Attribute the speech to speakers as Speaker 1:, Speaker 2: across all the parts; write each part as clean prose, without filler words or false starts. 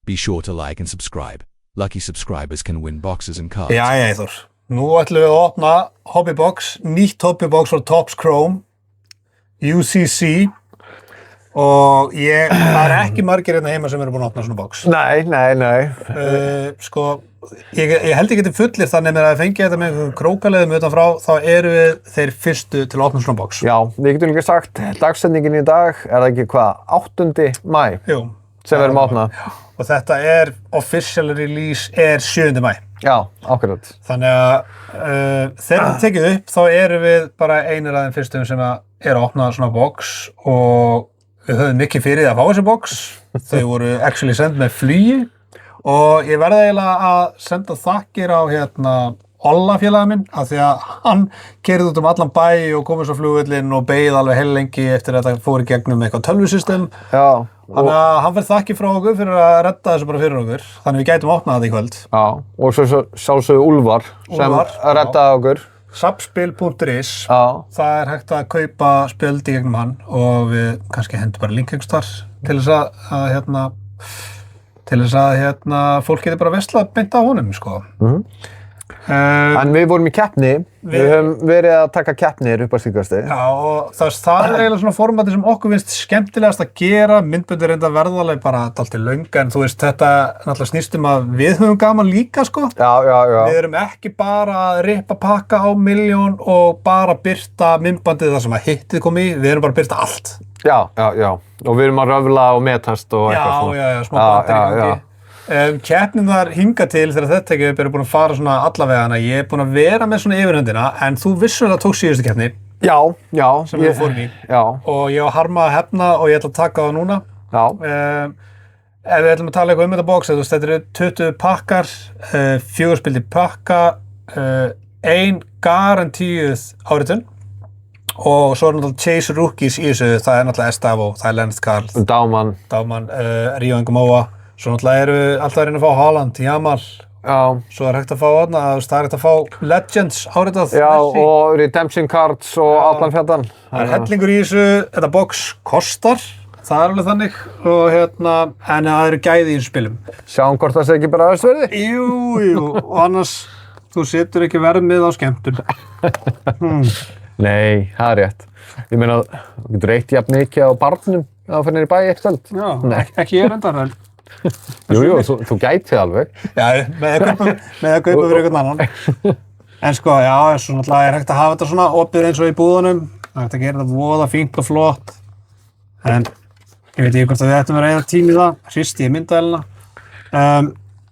Speaker 1: Be sure to like and subscribe. Lucky subscribers can win boxes and cards.
Speaker 2: Jæja, Eyþór. Nú ætlum við að opna Hobbybox, nýtt Hobbybox frá Topps Chrome, UCC og það ekki margir hérna heima sem eru búin að opna svona box.
Speaker 3: Nei.
Speaker 2: Sko, ég held ekki til fullir þannig með að fengi þetta með einhverjum krókaleiðum utanfrá, þá eru við þeir fyrstu til að opna svona box.
Speaker 3: Já, við getum líka sagt, dagsetningin í dag, það ekki hvað, 8. maí?
Speaker 2: Jú.
Speaker 3: Sem við erum að opna.
Speaker 2: Og þetta official release 7. maí.
Speaker 3: Já, akkurat.
Speaker 2: Þannig að þegar við tekið upp, þá erum við bara einir af þeim fyrstum sem eru að opna svona box og við höfum mikið fyrir að fá þessi box. Þau voru actually send með flugi og ég verði eiginlega að senda þakkir á Olla félaga minn af því að hann keyrði út allan bæ og komið svo flugvöllinn og beið alveg heillengi eftir að þetta fór í gegnum eitthvað tölvusystem.
Speaker 3: Já.
Speaker 2: Þannig að hann fær þakkir frá okkur fyrir að redda þessu bara fyrir okkur. Þannig við gætum opnað þetta í kvöld.
Speaker 3: Já, og svo sjálfsögðu Úlfar sem reddaði okkur.
Speaker 2: Sapspil.is.
Speaker 3: Já.
Speaker 2: Það hægt að kaupa spjöld í gegnum hann og við kannski hendum bara link einhvers þar til þess að fólk geti bara veslað beint á honum, sko.
Speaker 3: En við vorum í keppni, við höfum verið að taka keppnir upp á síðkasti.
Speaker 2: Já, og það er eiginlega svona formati sem okkur finnst skemmtilegast að gera, myndböndir reynda verðalega bara dálítið löng, en þú veist, þetta náttúrulega snýst að við höfum gaman líka, sko.
Speaker 3: Já.
Speaker 2: Við erum ekki bara að rippa pakka á milljón og bara birta myndbandið þar sem að hittið kom í, við erum bara að birta allt.
Speaker 3: Já, og við erum að röfla og metast og eitthvað svona.
Speaker 2: Já, smá brandir í gangi. Keppnirnar hingað til þegar þetta ekki upp eru búin að fara svona allavega, ég er búin að vera með svona yfirhöndina, en þú vissulega tók síðustu keppni.
Speaker 3: Já.
Speaker 2: Sem við fórum í.
Speaker 3: Já.
Speaker 2: Og ég var harma að hefna og ég ætla að taka það núna.
Speaker 3: Já.
Speaker 2: Ef við ætlum að tala eitthvað þetta box, þetta eru 20 pakkar, 4 spildi pakka, 1 garantíuð áritun og svo er náttúrulega Chase Rookies í þessu, það er náttúrulega Estavo, það er Lennart Karl, Dáman, Ríó Engumóa. Svo náttúrulega eru alltaf að reyna að fá Haaland, Jamal.
Speaker 3: Já.
Speaker 2: Svo er hægt að fá það er hægt að fá Legends áritað.
Speaker 3: Já, Messi. Og Redemption Cards og allan fjallan.
Speaker 2: Það er hellingur í þessu, þetta box kostar, það er alveg þannig. Og en það eru gæði í þessu spilum.
Speaker 3: Sjáum hvort það sé ekki bara aðeins
Speaker 2: Jú, og annars, þú setur ekki verðmið á skemmtun.
Speaker 3: Nei, það er rétt. Ég meina, þú getur eitt jafn mikið á barnum að það fyrir niður í bæ eitt kvöld.
Speaker 2: Já, ekki ég reyndar.
Speaker 3: Jú, þú gæti alveg.
Speaker 2: Já, með að kaupa fyrir einhvern annan. En sko, já, svo náttúrulega er hægt að hafa þetta svona opið eins og í búðunum. Það er hægt að gera þetta voða fínt og flott. En ég veit ekki hvort að við ættum að reyða tími í það. Hristi ég myndavélina.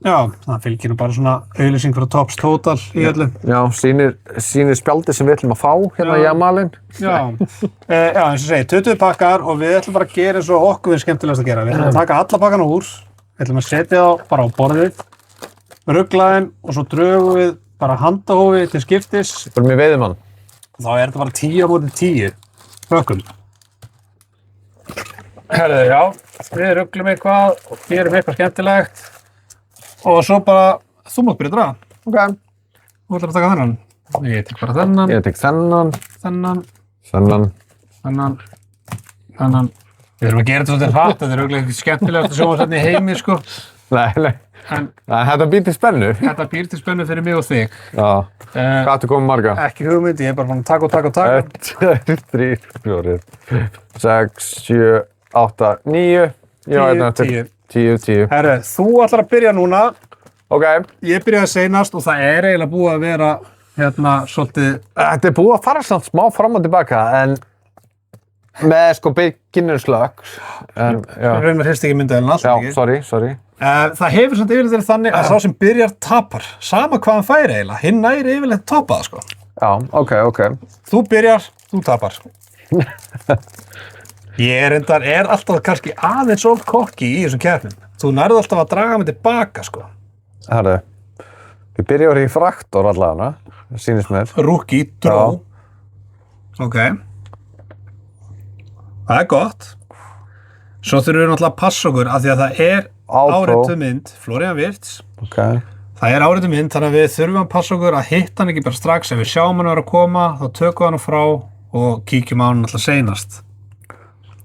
Speaker 2: Já, það fylgir nú bara svona auglýsing frá Topps Total í öllu.
Speaker 3: Já, sýnir spjaldi sem við ætlum að fá hérna í Jamalinn.
Speaker 2: Já, eins og segi, 20 pakkar og við ætlum bara að gera eins og okkur við skemmtilegast að gera. Við ætlum að taka alla pakkana úr, við ætlum að setja þá bara á borðið, rugla þeim og svo drögum við bara handahófi til skiptis.
Speaker 3: Bara með veiðimann.
Speaker 2: Þá er þetta bara 10 á móti 10 pökkum. Herðu, já, við ruglum eitthvað og gerum eitthvað skemmtilegt. Og svo bara, þú mátt byrja að draga.
Speaker 3: Ok.
Speaker 2: Þú ætlar að taka þennan. Ég tek bara þennan.
Speaker 3: Ég tek þennan.
Speaker 2: Þennan. Við þurfum að gera þetta svolítið hratt, þetta er örugglega ekki skemmtilegast að sjónvarpsefni í heimi, sko.
Speaker 3: Nei. En þetta býr til spennu.
Speaker 2: Þetta býr til spennu fyrir mig og þig.
Speaker 3: Já. Hvað áttu komið marga?
Speaker 2: Ekki hugmynd, ég er bara fann að taka.
Speaker 3: 1, 2, 3, 4, 6, 7, 8, 9. 10.
Speaker 2: Herru, þú ætlar að byrja núna.
Speaker 3: Ok.
Speaker 2: Ég byrjaði seinast og það er eiginlega búið að vera svolítið.
Speaker 3: Þetta er búið að fara samt smá fram og tilbaka en með sko beginner's luck.
Speaker 2: Raunar hrist ekki myndavélina alls ekki.
Speaker 3: Já, sorry.
Speaker 2: Það hefur samt yfirleitt verið þannig að sá sem byrjar tapar. Sama hvað hann fær eiginlega. Hinn næri yfirleitt topað, sko.
Speaker 3: Já, ok.
Speaker 2: Þú byrjar, þú tapar. Ég er alltaf kannski aðeins of kokki í þessum keppnum. Þú nærðu alltaf að draga mig tilbaka, sko.
Speaker 3: Herðu, við byrjum í fraktor allavega, sýnist mér.
Speaker 2: Rookie, draw. Ok. Það er gott. Svo þurfum við náttúrulega að passa okkur af því að það er árituð mynd, Florian Wirtz.
Speaker 3: Ok.
Speaker 2: Það er árituð mynd, þannig að við þurfum að passa okkur að hitta hann ekki bara strax. Ef við sjáum hann vera að koma, þá tökum við hann frá og kíkjum á hann alltaf seinast.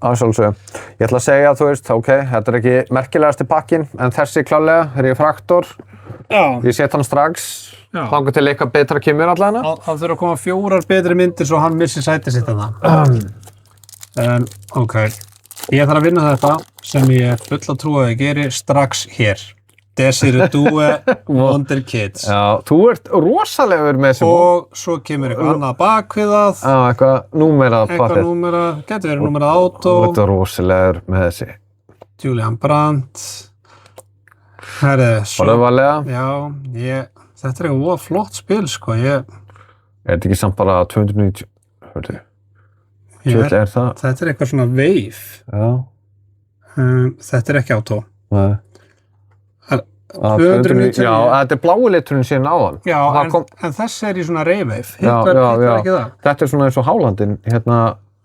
Speaker 3: að sjálfsögðu. Ég ætla að segja, þú veist, ok, þetta er ekki merkilegasti pakkinn, en þessi klálega, Refraktor.
Speaker 2: Já.
Speaker 3: Ég set hann strax,
Speaker 2: Já.
Speaker 3: þangað til eitthvað betra kemur allavega.
Speaker 2: Það þurfa að koma 4 betri myndir svo hann missi sætið sitt þarna. En, ok. Ég þarf að vinna þetta sem ég full að trúa að ég geri strax hér. Desiree Due Wonder Kids.
Speaker 3: Já, þú ert rosalegur með þessi bók.
Speaker 2: Og svo kemur eitthvað annað bak við það.
Speaker 3: Já, eitthvað númerað
Speaker 2: Eitthvað
Speaker 3: pappir.
Speaker 2: númerað, getur verið númerað Auto.
Speaker 3: Þú ert rosalegur með þessi.
Speaker 2: Julian Brandt. Herri, svo.
Speaker 3: Orðvalega.
Speaker 2: Já, þetta er eitthvað voða flott spil, sko.
Speaker 3: Er þetta ekki samt bara 290, hörðu? Þetta er það.
Speaker 2: Þetta er eitthvað svona Wave.
Speaker 3: Já.
Speaker 2: Þetta er ekki Auto.
Speaker 3: Nei.
Speaker 2: 290.
Speaker 3: Já, þetta er blái liturinn síðan áðan.
Speaker 2: Já, en þessi er í svona Ray-Wave. Hitt var ekki það.
Speaker 3: Þetta er svona eins og Hálandinn, hérna,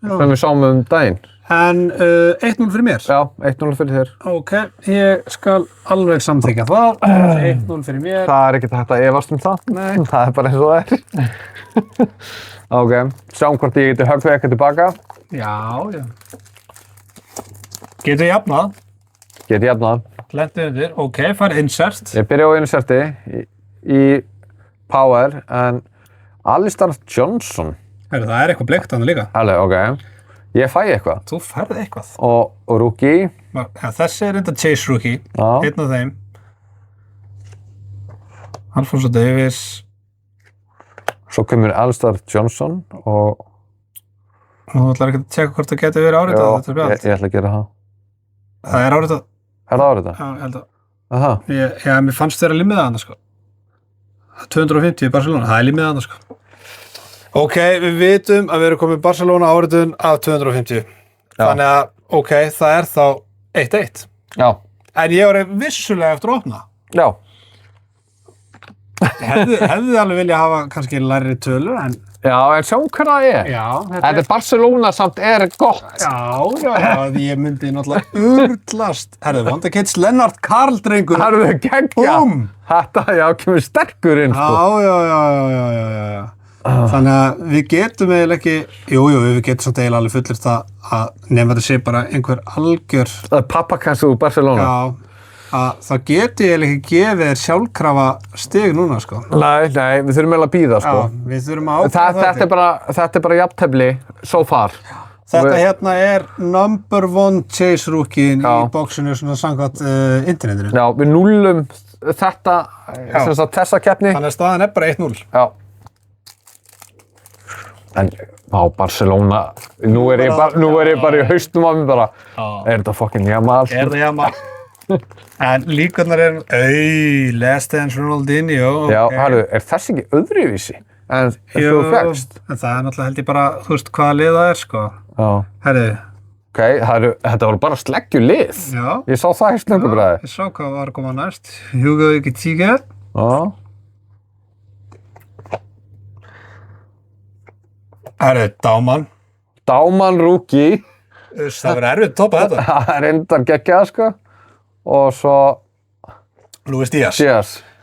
Speaker 3: sem við sáum daginn.
Speaker 2: En 1-0 fyrir mér.
Speaker 3: Já, 1-0 fyrir þér.
Speaker 2: Ok, ég skal alveg samþykja það. 1-0 fyrir mér.
Speaker 3: Það er ekkert hægt að efast það.
Speaker 2: Nei.
Speaker 3: Það er bara eins og það er. Ok, sjáum hvort ég geti höggvið eitthvað tilbaka.
Speaker 2: Já. Getur ég jafnað?
Speaker 3: Get jafnað.
Speaker 2: Lentið undir. Ok, fara insert.
Speaker 3: Ég byrja á inserti í Power, en Alistair Johnson.
Speaker 2: Heru, það er eitthvað bleikt hann líka.
Speaker 3: Alveg, ok. Ég fæ eitthvað.
Speaker 2: Þú færði eitthvað.
Speaker 3: Og rookie.
Speaker 2: Ja, þessi er enda Chase Rookie.
Speaker 3: Já.
Speaker 2: Einn af þeim. Alphonso Davies.
Speaker 3: Svo kemur Alistair Johnson og...
Speaker 2: Þú ætlar ekki að tjekka hvort það getur verið áritað. Þetta er
Speaker 3: Já,
Speaker 2: bjart.
Speaker 3: ég ætla að gera það.
Speaker 2: Það er áritað.
Speaker 3: Er það áritað?
Speaker 2: Já, ég held að.
Speaker 3: Aha.
Speaker 2: Já, mér fannst þeirra limmiða hana, sko. 250 í Barcelona, það er limmiða hana, sko. Ok, við vitum að við erum komið Barcelona áritun af 250.
Speaker 3: Já.
Speaker 2: Þannig að, ok, það er þá 1-1.
Speaker 3: Já.
Speaker 2: En ég var vissulega eftir að opna.
Speaker 3: Já.
Speaker 2: Hefði alveg vilja hafa kannski læri tölur, en...
Speaker 3: Já, en sjáum hver það er.
Speaker 2: Já,
Speaker 3: Þetta er Barcelona samt er gott.
Speaker 2: Já, ég myndi náttúrulega urlast. Herðu, Wonder Kids, Lennart Karl, drengur.
Speaker 3: Það eru þau geggja.
Speaker 2: Búm!
Speaker 3: Þetta, já, kemur sterkur inn, sko.
Speaker 2: Já. Þannig að við getum eiginlega ekki, við getum samt eiginlega alveg fullirt að nefna þetta sé bara einhver algjör,
Speaker 3: Það er pappakassu úr Barcelona.
Speaker 2: að það geti eiginlega ekki gefið þér sjálfkrafa stig núna, sko.
Speaker 3: Nei, við þurfum eiginlega að bíða, sko.
Speaker 2: Já, við þurfum að ákveða
Speaker 3: Þetta er bara jafntefli so far.
Speaker 2: Þetta hérna er number 1 Chase Rookie í
Speaker 3: Já.
Speaker 2: bóksinu svona samkvæmt internetinu.
Speaker 3: Já, við núllum þetta, sem sagt, þessa keppni.
Speaker 2: Þannig að staðan er bara 1-0.
Speaker 3: Já. En á Barcelona, nú er ég bara í haustum á mér bara, er þetta fucking Jamal?
Speaker 2: Er það Jamal? En líkurnar er, Last Dance Ronaldinho.
Speaker 3: Já, herru, er þessi ekki öðruvísi en þú fékkst?
Speaker 2: En það er náttúrulega held ég bara, þú veist hvaða lið það er, sko.
Speaker 3: Já.
Speaker 2: Herru.
Speaker 3: Ok, þetta voru bara sleggju lið.
Speaker 2: Já.
Speaker 3: Ég sá það í slöngubræði.
Speaker 2: Ég sá hvað var að koma næst. Hugo Ekitike.
Speaker 3: Já.
Speaker 2: Herru,
Speaker 3: Dáman rookie.
Speaker 2: Það verður erfitt að toppa þetta.
Speaker 3: Það er endar geggjað, sko. Og svo...
Speaker 2: Luis Díaz.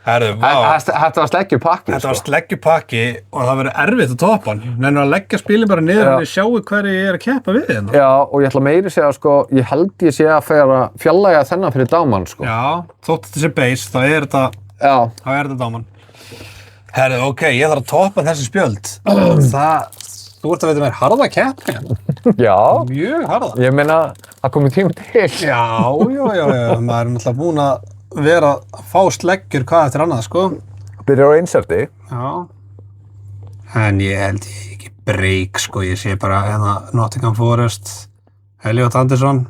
Speaker 2: Herru,
Speaker 3: Þetta var sleggju pakki,
Speaker 2: Þetta var sleggjupakki og það verður erfitt að toppa hann. Nennir að leggja spilin bara niður og sjáu hverju ég er að keppa við hérna.
Speaker 3: Já, og ég ætla meiri segja, sko, ég held ég sé að færa fjallæga þennan fyrir Dáman, sko.
Speaker 2: Já, þótt þetta sé base, þá er þetta Dáman. Herru, ok, ég þarf að toppa þessi spjöld. Þú ert að veita mér harða keppni.
Speaker 3: Já.
Speaker 2: Mjög harða.
Speaker 3: Ég meina, það komið tíma til.
Speaker 2: Já. Maður er náttúrulega búinn að vera að fá sleggjur hvað eftir annað, sko.
Speaker 3: Byrjar á inserti.
Speaker 2: Já. En ég held ég ekki break, sko. Ég sé bara hérna Nottingham Forest, Elliot Anderson,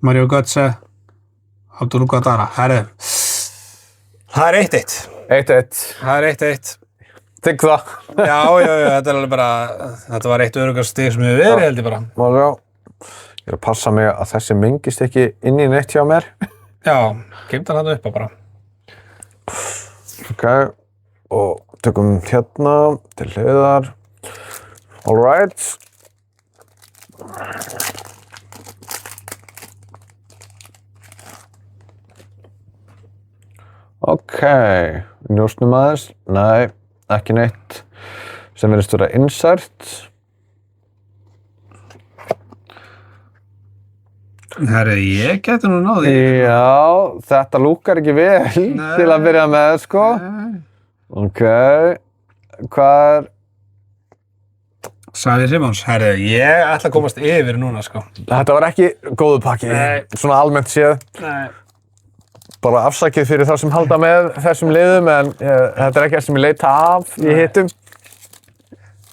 Speaker 2: Mario Götze, Abdul Qaddara. Herru, það er 1-1.
Speaker 3: 1-1.
Speaker 2: Það er 1-1.
Speaker 3: Þykk það.
Speaker 2: Já, þetta er alveg bara, þetta var eitt öruggast stig sem hefur verið, held ég bara.
Speaker 3: Má sjá. Ég er að passa mig að þessi mengist ekki inn í neitt hjá mér.
Speaker 2: Já, geymd hann upp bara.
Speaker 3: Ok, og tökum hérna til hliðar. All right. Ok, njósnum aðeins. Nei, ekki neitt sem virðist vera insert.
Speaker 2: Herru, ég geti nú náði.
Speaker 3: Já, þetta lúkkar ekki vel til að byrja með, sko. Ok, hvað er...
Speaker 2: Xavier Simons, herru, ég ætla að komast yfir núna, sko.
Speaker 3: Þetta var ekki góðu pakki, svona almennt séð.
Speaker 2: Nei.
Speaker 3: Bara afsakið fyrir það sem halda með þessum liðum, en þetta er ekki það sem ég leita af í hittum.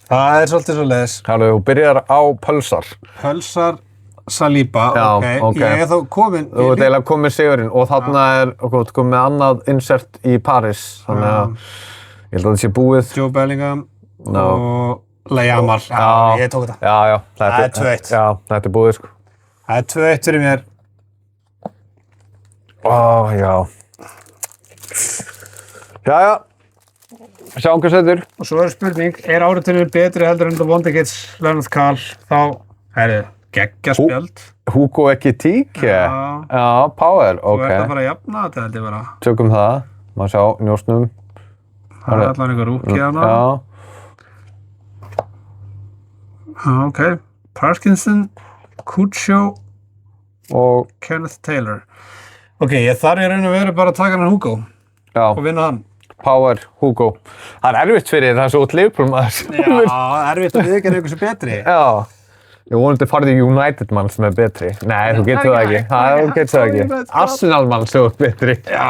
Speaker 2: Það er svolítið svo leiðis.
Speaker 3: Þú byrjar á pölsar.
Speaker 2: Pölsar Saliba,
Speaker 3: Já,
Speaker 2: ok. Ég er þá komin...
Speaker 3: Þú ert eiginlega komið sigurinn og þarna þú ert komið með annað insert í París, þannig að ég held að þetta sé búið.
Speaker 2: Joe Bellingham og Yamal. Já, ég tók þetta.
Speaker 3: Já,
Speaker 2: Það er 2-1.
Speaker 3: Já, þetta er búið, sko.
Speaker 2: Það er 2-1 fyrir mér.
Speaker 3: Já. Jæja, sjáum hvað setur.
Speaker 2: Og svo er spurning, er áriðtunir betri heldur en The Wonderkids, Leonard Carl, þá er þið geggjaspjöld.
Speaker 3: Hugo Ekitike? Já, Power, ok.
Speaker 2: Þú ert að fara að jafna þetta held ég bara.
Speaker 3: Tökum það, maður sjá njósnum.
Speaker 2: Það er allavega einhver rúki hana. Ok, Parkinson, Cuccio
Speaker 3: og
Speaker 2: Kenneth Taylor. Ok, ég þarf í raun og veru bara að taka hann Hugo og vinna hann.
Speaker 3: Power, Hugo. Það er erfitt fyrir það svo út Liverpool maður.
Speaker 2: Já, erfitt að viðurkenna einhversu betri.
Speaker 3: Já. Ég vonandi farið í United mann sem er betri. Nei, þú getur það ekki. Þú getur það ekki. Arsenal mann sem er betri.
Speaker 2: Já,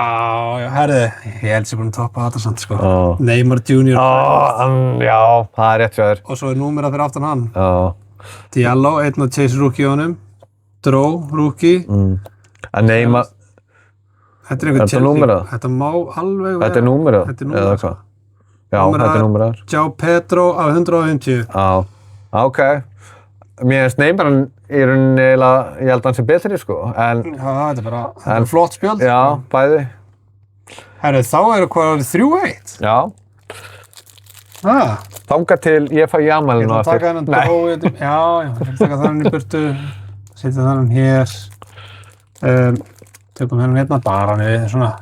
Speaker 2: herðu, ég held sér búin að toppa þetta samt, sko. Neymar Jr.
Speaker 3: Já, það er rétt hjá þér.
Speaker 2: Og svo er númerað fyrir aftan hann. Diallo, einn af Chase rookie honum. Drow, rookie.
Speaker 3: Neymar...
Speaker 2: Þetta er einhver
Speaker 3: númerað?
Speaker 2: Þetta má alveg vera.
Speaker 3: Þetta er númerað?
Speaker 2: Þetta er númerað.
Speaker 3: Eða hvað? Já, þetta er númerað.
Speaker 2: João Pedro af 150.
Speaker 3: Já, ok. Mér finnst Neymar í rauninni eiginlega, ég held að hann sé betri, sko, en...
Speaker 2: Já, þetta er bara flott spjöld.
Speaker 3: Já, bæði.
Speaker 2: Herru, þá eru hvað 3-1?
Speaker 3: Já. Þangað til ég fæ Yamalinn á eftir.
Speaker 2: Ég ætla að taka hennan Drow, já, ég ætla að taka þannig í burtu, setja þannig hér. Tökum hennan hérna, bara niður, svona.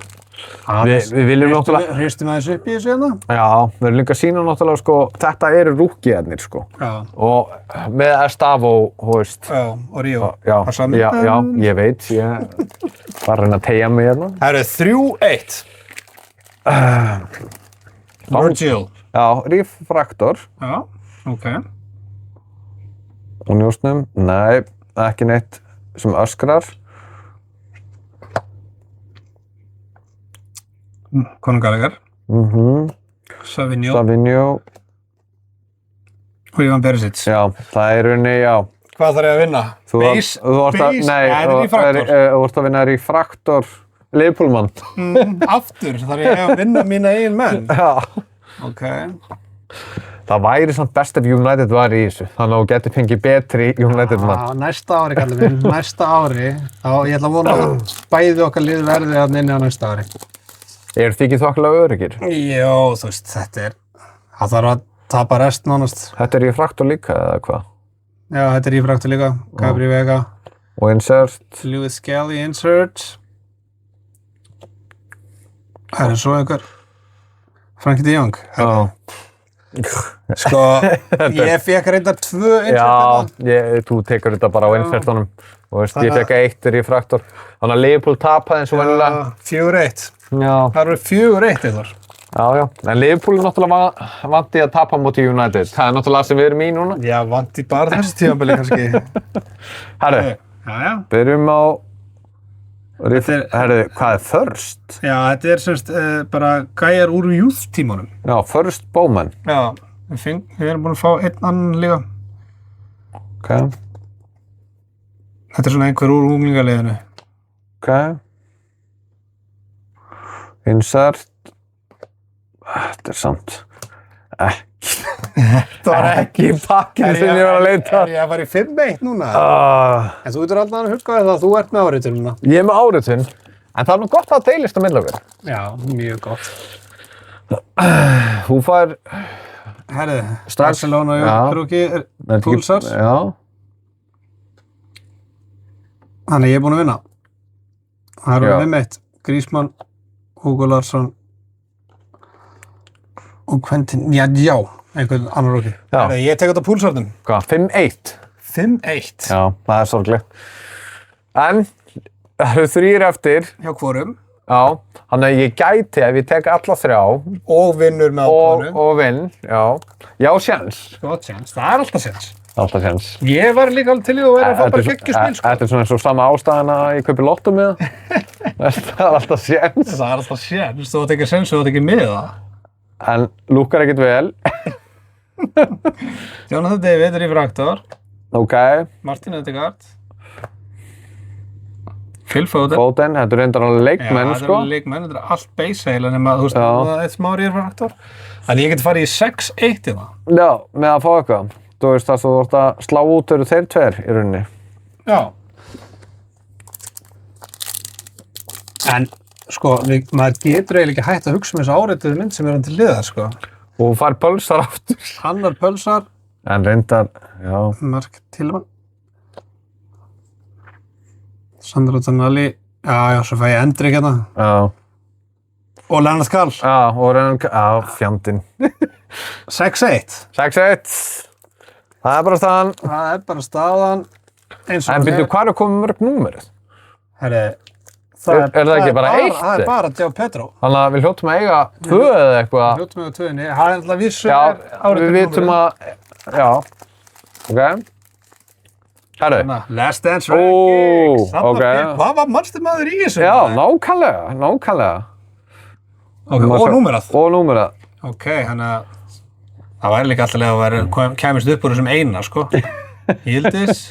Speaker 3: Við viljum náttúrulega...
Speaker 2: Hristum aðeins upp í þessu hérna?
Speaker 3: Já, við viljum líka sína náttúrulega, sko, þetta eru rúkkiðarnir, sko.
Speaker 2: Já.
Speaker 3: Og með Estavo, þú veist.
Speaker 2: Já, og Ríó.
Speaker 3: Já, ég veit, ég var að reyna að teygja mig hérna.
Speaker 2: Það eru 3-1. Virgil.
Speaker 3: Já, Refraktor.
Speaker 2: Já, ok.
Speaker 3: Og njósnum, nei, ekki neitt sem öskrar.
Speaker 2: Conor Gallagher. Savinho. Og Ivan Perisic.
Speaker 3: Já, það er rauninni, já.
Speaker 2: Hvað þarf ég að vinna? Base?
Speaker 3: Þú ert að vinna Refraktor Liverpool-mann.
Speaker 2: Aftur, þarf ég að vinna mína eigin menn?
Speaker 3: Já.
Speaker 2: Ok.
Speaker 3: Það væri samt best ef United var í þessu, þannig að þú getur fengið betri United-mann.
Speaker 2: Næsta ári, kallum minn, næsta ári. Þá ég ætla að vona að bæði okkar lið verði að inni á næsta ári.
Speaker 3: Eru þið ekki þokkalega öryggir?
Speaker 2: Jó, þú veist, þetta er... Það þarf að tapa rest nánast.
Speaker 3: Þetta er Refraktor líka, eða hvað?
Speaker 2: Já, þetta er Refraktor líka. Gabri Vega.
Speaker 3: Og insert.
Speaker 2: Lewis Skelly insert. Það er svo einhver. Frankie de Jong. Sko, ég fekk reyndar 2 insert.
Speaker 3: Já, þú tekur þetta bara á insertunum. Og veist, ég fekk 1 Refraktor. Þannig að Liverpool tapaði eins og venjulega.
Speaker 2: 4-1.
Speaker 3: Já.
Speaker 2: Það eru 4-1 eitthvað.
Speaker 3: Já. En Liverpool er náttúrulega vant í að tapa móti United. Það er náttúrulega sem við erum í núna.
Speaker 2: Já, vant í bara þessu tímabili kannski.
Speaker 3: Herru, byrjum á... Herru, hvað er First?
Speaker 2: Já, þetta er semst bara gæjar úr youth-tímanum.
Speaker 3: Já, First Bowman.
Speaker 2: Já, við erum búin að fá einn annan líka.
Speaker 3: Ok.
Speaker 2: Þetta er svona einhver úr unglingaliðinu.
Speaker 3: Ok. Insert. Þetta er samt ekki. Þetta var ekki pakkinn sem ég var að leita.
Speaker 2: Er ég að fara í 5-1 núna? En þú getur alltaf að hugga það að þú ert með áritun núna.
Speaker 3: Ég er með áritun, en það er nú gott að deilist á milli okkur.
Speaker 2: Já, mjög gott.
Speaker 3: Þú fær...
Speaker 2: Herðu, Barcelona og Rúki, Pulsars.
Speaker 3: Já.
Speaker 2: Þannig ég er búinn að vinna. Það eru 5-1. Griezmann, Hugo Larsson og Quentin, já, einhvern annar Rúki. Ég tek þetta Pulsarnum.
Speaker 3: Hvað, 5-1?
Speaker 2: 5-1.
Speaker 3: Já, það er sorglegt. En það eru 3 eftir.
Speaker 2: Hjá hvorum.
Speaker 3: Já, þannig að ég gæti ef ég tek alla 3
Speaker 2: Og vinnur með ákvörðunum.
Speaker 3: og vinn, já. Já, sjens.
Speaker 2: Gott séns, það er alltaf séns.
Speaker 3: Alltaf sjens.
Speaker 2: Ég var líka alveg til í að vera að fá bara geggjuspil, sko.
Speaker 3: Þetta er svona eins og sama ástæðan að ég kaupi lotto með það. Það er alltaf sjens.
Speaker 2: Það er alltaf séns, þú átt ekki séns, þú átt ekki miða.
Speaker 3: En lúkkar ekkert vel.
Speaker 2: Jonathan David, Refractor.
Speaker 3: Ok.
Speaker 2: Martin Ødegaard. Phil Foden.
Speaker 3: Foden, þetta er reyndar alveg leikmenn,
Speaker 2: Já, þetta eru leikmenn, þetta er allt base eiginlega nema, þú veist, það er eitt smá Refractor. Þannig ég get farið í 6-1 í það.
Speaker 3: Já, með að fá eitthvað. Þú veist að þú ert að slá út eru þeir 2 í rauninni.
Speaker 2: Já. En, sko, maður getur eiginlega ekki hægt að hugsa um þessu áreituðu mynd sem er hann til liðar, sko.
Speaker 3: Og þú fær pölsar aftur.
Speaker 2: Annar Pölsar,
Speaker 3: En reyndar, já.
Speaker 2: Mark Tillman. Sandro Tonali, já, svo fæ ég Endrik hérna.
Speaker 3: Já.
Speaker 2: Og Lennart Karl,
Speaker 3: Já, og reyndar, já, fjandinn.
Speaker 2: 6-1.
Speaker 3: 6-1. Það er bara staðan.
Speaker 2: Það er bara staðan eins og
Speaker 3: En byrju, hvað er komið mörg númerið?
Speaker 2: Herri,
Speaker 3: Er það ekki bara 1?
Speaker 2: Það er bara Joe Pedro.
Speaker 3: Þannig að við hljóttum að eiga 2 eða eitthvað.
Speaker 2: Hljóttum við á 2-ni. Það er alltaf vissu
Speaker 3: Já,
Speaker 2: árið
Speaker 3: við vitum að, já. Ok. Herru.
Speaker 2: Last Dance
Speaker 3: Ó,
Speaker 2: Rankings.
Speaker 3: ok.
Speaker 2: Hvað var mannstur maður í þessu?
Speaker 3: Já, nákvæmlega.
Speaker 2: Ok, og númerað.
Speaker 3: Og númerað.
Speaker 2: Ok, þannig að það væri líka alltaf að kæmist upp úr þessum eina, sko. Yildiz.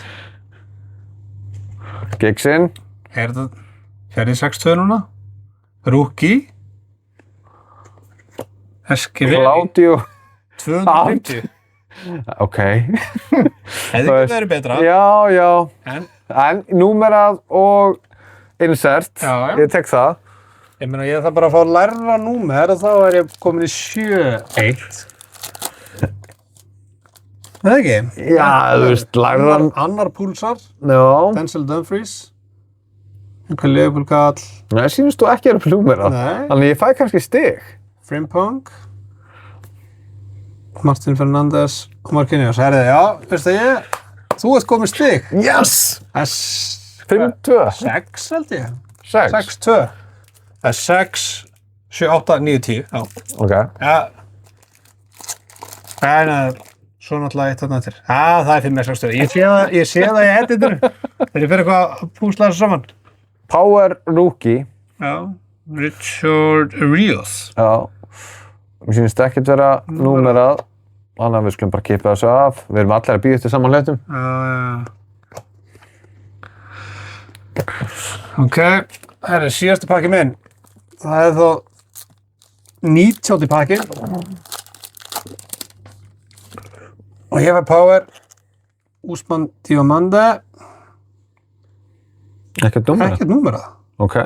Speaker 3: Giggsinn.
Speaker 2: Er þetta ferði 6-2 núna? Rúki. Eskiveri.
Speaker 3: Claudio.
Speaker 2: 250.
Speaker 3: Ok.
Speaker 2: Hefði ekki verið betra.
Speaker 3: Já.
Speaker 2: En
Speaker 3: númerað og insert.
Speaker 2: Já.
Speaker 3: Ég tek það.
Speaker 2: ég meina, ég þarf bara að fá að læra númer og þá er ég komin í 7-1. Það ekki?
Speaker 3: Já, þú veist, læran.
Speaker 2: Annar Púlsar,
Speaker 3: Já.
Speaker 2: Denzel Dumfries, einhver Leopold-kall,
Speaker 3: Nei, sýnist þú ekki upp númerað.
Speaker 2: Nei.
Speaker 3: Þannig ég fæ kannski stig.
Speaker 2: Frimpong, Martin Fernandes og Marquinhos. Herði, já, veistu þú ert komið stig.
Speaker 3: Yes! 5-2.
Speaker 2: 6 held ég.
Speaker 3: 6.
Speaker 2: 6-2. Það er 6, 7, 8, 9, 10. Já.
Speaker 3: Ok.
Speaker 2: Já. En svo náttúrulega eitt þarna eftir. Já, það er 5-6. Ég sé það í editor. Þegar ég fyrir eitthvað að púsla þessu saman.
Speaker 3: Power Rookie.
Speaker 2: Já. Richard Rios.
Speaker 3: Já. Mér sýnist ekkert vera númerað. Þannig að við skulum bara kippa þessu af. Við erum allir að bíða eftir saman hlutum.
Speaker 2: Já. Ok, það er síðasti pakki minn. Það er þá 19. pakki. Og ég fær Power, Usman Diomande.
Speaker 3: Ekkert númerað?
Speaker 2: Ekkert númerað.
Speaker 3: Ok.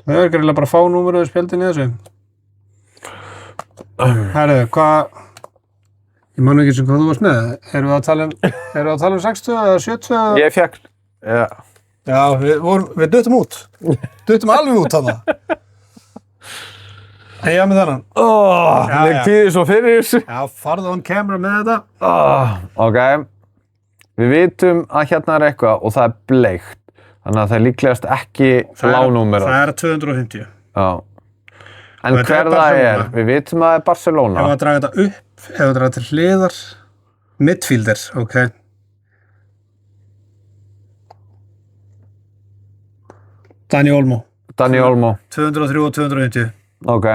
Speaker 2: Það er greiðlega bara að fá númerað spjaldin í þessu. Herru, hvað... Ég man ekki sem hvað þú varst með. Erum við að tala um 60 eða 70?
Speaker 3: Ég fekk... Já.
Speaker 2: Já, við duttum út. Duttum alveg út þarna. En ég með þennan.
Speaker 3: Ég kvíði svo fyrir þessu.
Speaker 2: Já, farðu on camera með þetta.
Speaker 3: Ok. Við vitum að hérna er eitthvað og það er bleikt. Þannig að það er líklegast ekki lágnúmerað.
Speaker 2: Það er 250.
Speaker 3: Já. En
Speaker 2: þetta
Speaker 3: hver
Speaker 2: er
Speaker 3: það
Speaker 2: Barcelona.
Speaker 3: er? Við vitum að það er Barcelona.
Speaker 2: Ef að draga þetta upp, ef að draga til hliðar. Midfielder, ok. Dani Olmo.
Speaker 3: Dani Olmo.
Speaker 2: 203 og 250.
Speaker 3: Ok.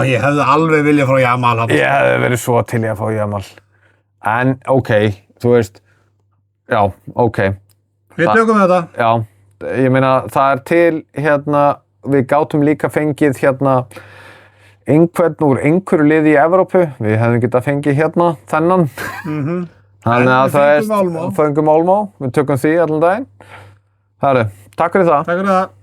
Speaker 2: Ég hefði alveg viljað frá Jamal.
Speaker 3: Ég hefði verið svo til í að fá Jamal. En ok, þú veist. Já, ok.
Speaker 2: Við tökum þetta.
Speaker 3: Já, ég meina það er til hérna, við gátum líka fengið hérna einhvern úr einhverju liði í Evrópu. Við hefðum getað fengið hérna þennan. Þannig að það er, fengum Olmo. Við tökum því allan daginn. Það er, takk fyrir það.
Speaker 2: Takk fyrir það.